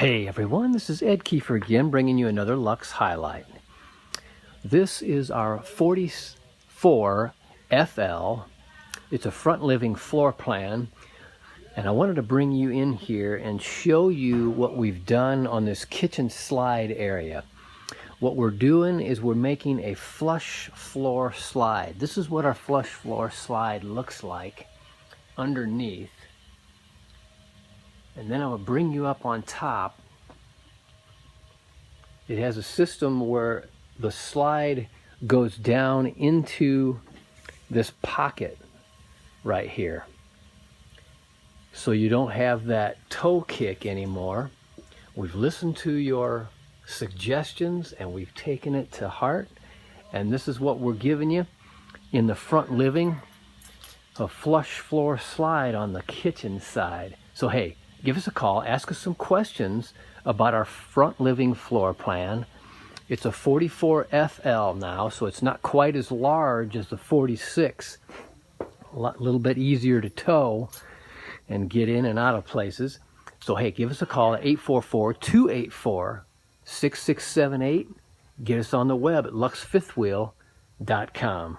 Hey everyone, this is Ed Kiefer again, bringing you another Luxe highlight. This is our 44 FL. It's a front living floor plan, and I wanted to bring you in here and show you what we've done on this kitchen slide area. What we're doing is we're making a flush floor slide. This is what our flush floor slide looks like underneath. And then I'm going to bring you up on top. It has a system where the slide goes down into this pocket right here. So you don't have that toe kick anymore. We've listened to your suggestions and we've taken it to heart. And this is what we're giving you in the front living, a flush floor slide on the kitchen side. So hey, give us a call, ask us some questions about our front living floor plan. It's a 44 FL now, so it's not quite as large as the 46. A little bit easier to tow and get in and out of places. So hey, give us a call at 844-284-6678. Get us on the web at luxefifthwheel.com.